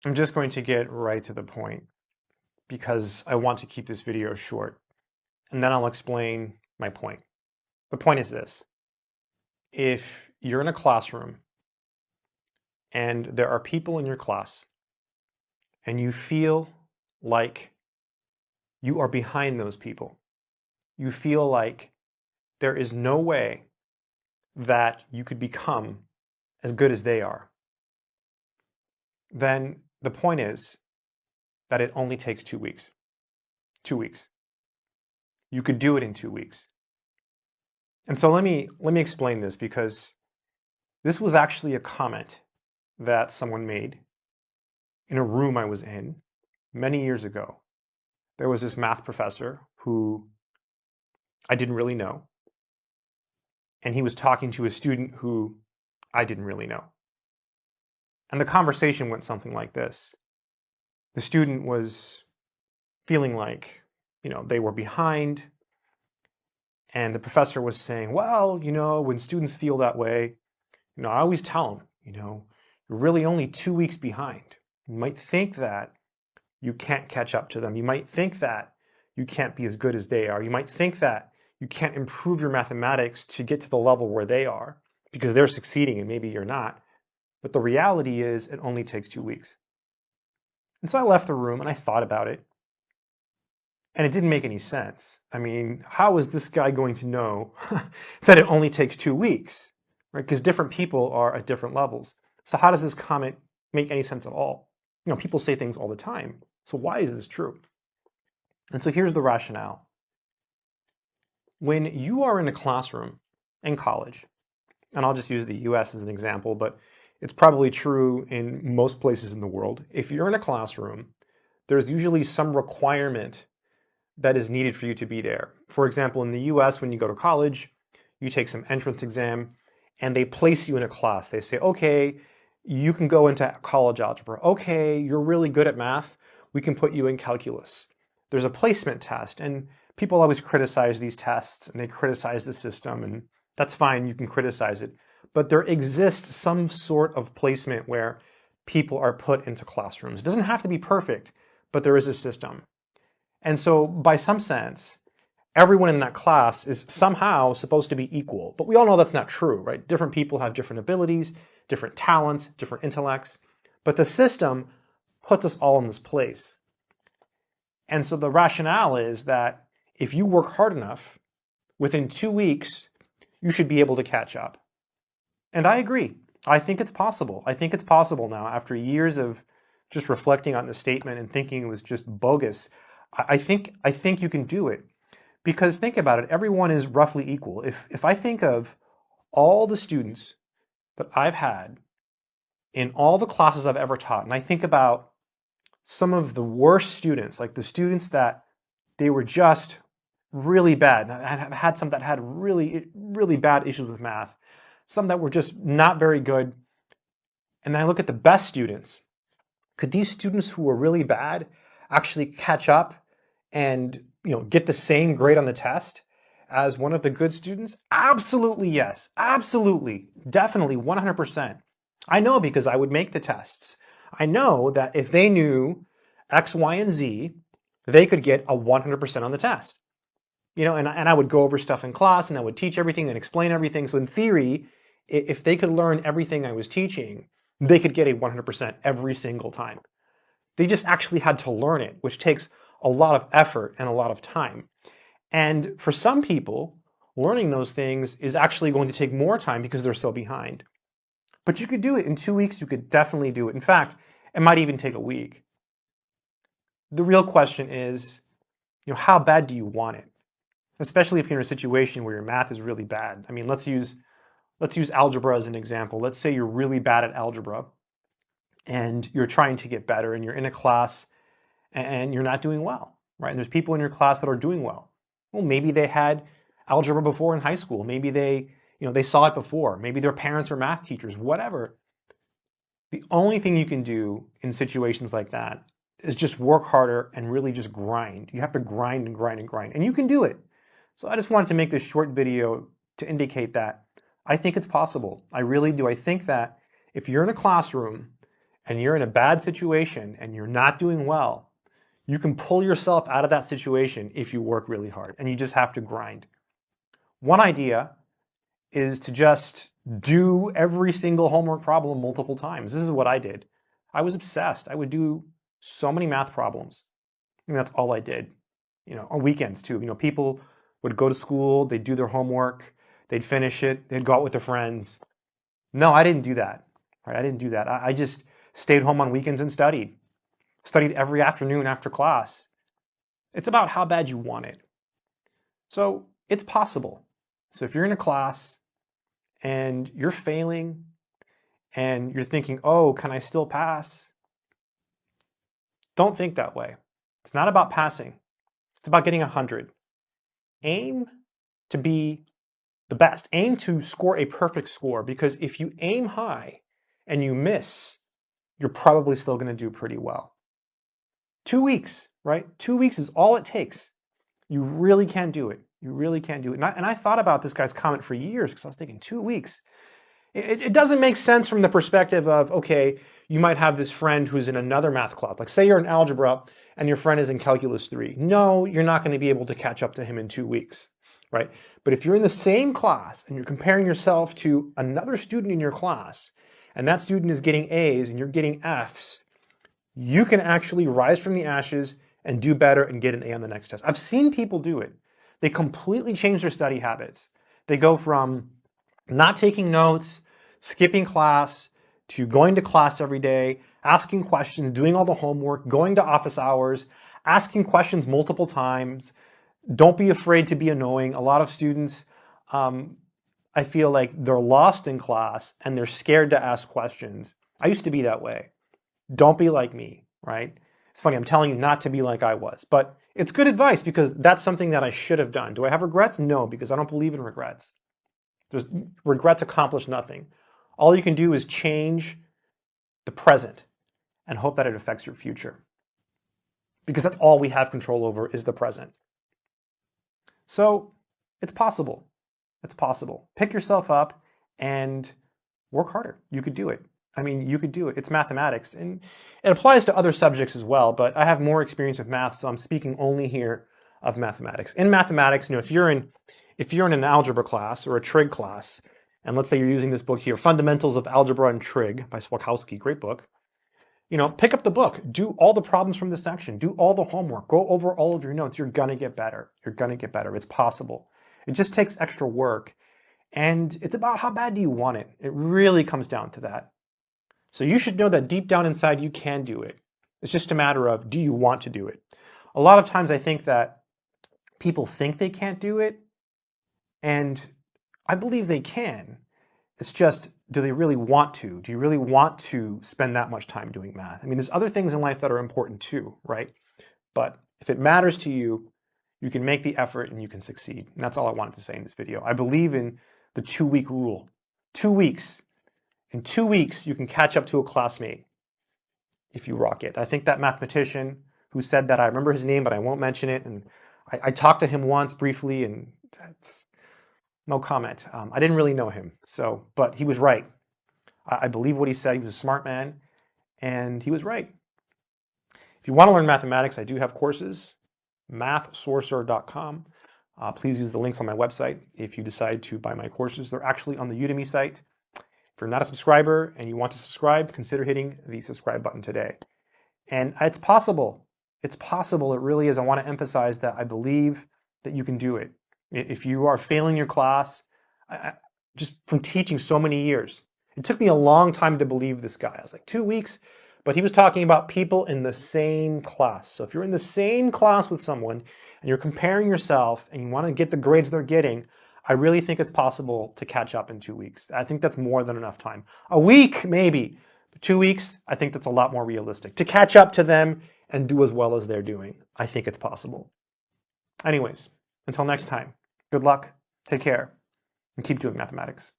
I'm just going to get right to the point because I want to keep this video short, and then I'll explain my point. The point is this. If you're in a classroom and there are people in your class and you feel like you are behind those people, you feel like there is no way that you could become as good as they are, then the point is that it only takes 2 weeks. 2 weeks. You could do it in 2 weeks. And so let me explain this, because this was actually a comment that someone made in a room I was in many years ago. There was this math professor who I didn't really know, and he was talking to a student who I didn't really know. And the conversation went something like this. The student was feeling like, they were behind, and the professor was saying, well, when students feel that way, I always tell them, you're really only 2 weeks behind. You might think that you can't catch up to them. You might think that you can't be as good as they are. You might think that you can't improve your mathematics to get to the level where they are because they're succeeding and maybe you're not. But the reality is it only takes 2 weeks. And so I left the room and I thought about it. And it didn't make any sense. I mean, how is this guy going to know that it only takes 2 weeks? Right? Because different people are at different levels. So how does this comment make any sense at all? People say things all the time. So why is this true? And so here's the rationale. When you are in a classroom in college, and I'll just use the US as an example, but it's probably true in most places in the world. If you're in a classroom, there's usually some requirement that is needed for you to be there. For example, in the US, when you go to college, you take some entrance exam and they place you in a class. They say, okay, you can go into college algebra. Okay, you're really good at math. We can put you in calculus. There's a placement test, and people always criticize these tests and they criticize the system, and that's fine, you can criticize it. But there exists some sort of placement where people are put into classrooms. It doesn't have to be perfect, but there is a system. And so by some sense, everyone in that class is somehow supposed to be equal. But we all know that's not true, right? Different people have different abilities, different talents, different intellects. But the system puts us all in this place. And so the rationale is that if you work hard enough, within 2 weeks, you should be able to catch up. And I agree. I think it's possible. I think it's possible now, after years of just reflecting on the statement and thinking it was just bogus. I think you can do it. Because think about it, everyone is roughly equal. If I think of all the students that I've had in all the classes I've ever taught, and I think about some of the worst students, like the students that they were just really bad. I've had some that had really, really bad issues with math, some that were just not very good. And then I look at the best students. Could these students who were really bad actually catch up and get the same grade on the test as one of the good students? Absolutely yes. Absolutely. Definitely 100%. I know, because I would make the tests. I know that if they knew X, Y, and Z, they could get a 100% on the test. And I would go over stuff in class and I would teach everything and explain everything. So in theory, if they could learn everything I was teaching, they could get a 100% every single time. They just actually had to learn it, which takes a lot of effort and a lot of time. And for some people, learning those things is actually going to take more time because they're so behind. But you could do it in 2 weeks. You could definitely do it. In fact, it might even take a week. The real question is, how bad do you want it? Especially if you're in a situation where your math is really bad. I mean, let's use algebra as an example. Let's say you're really bad at algebra and you're trying to get better and you're in a class and you're not doing well, right? And there's people in your class that are doing well. Well, maybe they had algebra before in high school. Maybe they saw it before. Maybe their parents are math teachers, whatever. The only thing you can do in situations like that is just work harder and really just grind. You have to grind and grind and grind, and you can do it. So I just wanted to make this short video to indicate that I think it's possible. I really do. I think that if you're in a classroom and you're in a bad situation and you're not doing well, you can pull yourself out of that situation if you work really hard, and you just have to grind. One idea is to just do every single homework problem multiple times. This is what I did. I was obsessed. I would do so many math problems. And that's all I did. On weekends too. People would go to school, they'd do their homework, they'd finish it, they'd go out with their friends. No, I didn't do that. Right? I didn't do that. I just stayed home on weekends and studied. Studied every afternoon after class. It's about how bad you want it. So it's possible. So if you're in a class and you're failing and you're thinking, oh, can I still pass? Don't think that way. It's not about passing. It's about getting 100. Aim to be the best. Aim to score a perfect score, because if you aim high and you miss, you're probably still going to do pretty well. 2 weeks, right? 2 weeks is all it takes. You really can do it. You really can do it. And I thought about this guy's comment for years because I was thinking 2 weeks. It doesn't make sense from the perspective of, okay, you might have this friend who's in another math class. Like say you're in algebra and your friend is in calculus 3. No, you're not going to be able to catch up to him in 2 weeks, right? But if you're in the same class and you're comparing yourself to another student in your class, and that student is getting A's and you're getting F's, you can actually rise from the ashes and do better and get an A on the next test. I've seen people do it. They completely change their study habits. They go from not taking notes, skipping class, to going to class every day, asking questions, doing all the homework, going to office hours, asking questions multiple times. Don't be afraid to be annoying. A lot of students, I feel like they're lost in class and they're scared to ask questions. I used to be that way. Don't be like me, right? It's funny, I'm telling you not to be like I was, but it's good advice because that's something that I should have done. Do I have regrets? No, because I don't believe in regrets. Regrets accomplish nothing. All you can do is change the present and hope that it affects your future, because that's all we have control over is the present. So it's possible. It's possible. Pick yourself up and work harder. You could do it. I mean, you could do it. It's mathematics, and it applies to other subjects as well, but I have more experience with math, so I'm speaking only here of mathematics. In mathematics, if you're in an algebra class or a trig class, and let's say you're using this book here, Fundamentals of Algebra and Trig by Swakowski, great book. Pick up the book, do all the problems from this section, do all the homework, go over all of your notes. You're gonna get better. You're gonna get better. It's possible. It just takes extra work, and it's about how bad do you want it. It really comes down to that. So you should know that deep down inside you can do it. It's just a matter of, do you want to do it? A lot of times I think that people think they can't do it, and I believe they can. It's just, do they really want to? Do you really want to spend that much time doing math? I mean, there's other things in life that are important too, right? But if it matters to you, you can make the effort and you can succeed. And that's all I wanted to say in this video. I believe in the 2-week rule. 2 weeks. In 2 weeks, you can catch up to a classmate if you rock it. I think that mathematician who said that, I remember his name, but I won't mention it. And I talked to him once briefly, and that's no comment. I didn't really know him, but he was right. I believe what he said. He was a smart man, and he was right. If you want to learn mathematics, I do have courses, mathsorcerer.com. Please use the links on my website if you decide to buy my courses. They're actually on the Udemy site. If you're not a subscriber and you want to subscribe, consider hitting the subscribe button today. And it's possible. It's possible. It really is. I want to emphasize that I believe that you can do it. If you are failing your class, just from teaching so many years, it took me a long time to believe this guy. I was like 2 weeks, but he was talking about people in the same class. So if you're in the same class with someone and you're comparing yourself and you want to get the grades they're getting, I really think it's possible to catch up in 2 weeks. I think that's more than enough time. A week, maybe. But 2 weeks, I think that's a lot more realistic. To catch up to them and do as well as they're doing, I think it's possible. Anyways, until next time, good luck, take care, and keep doing mathematics.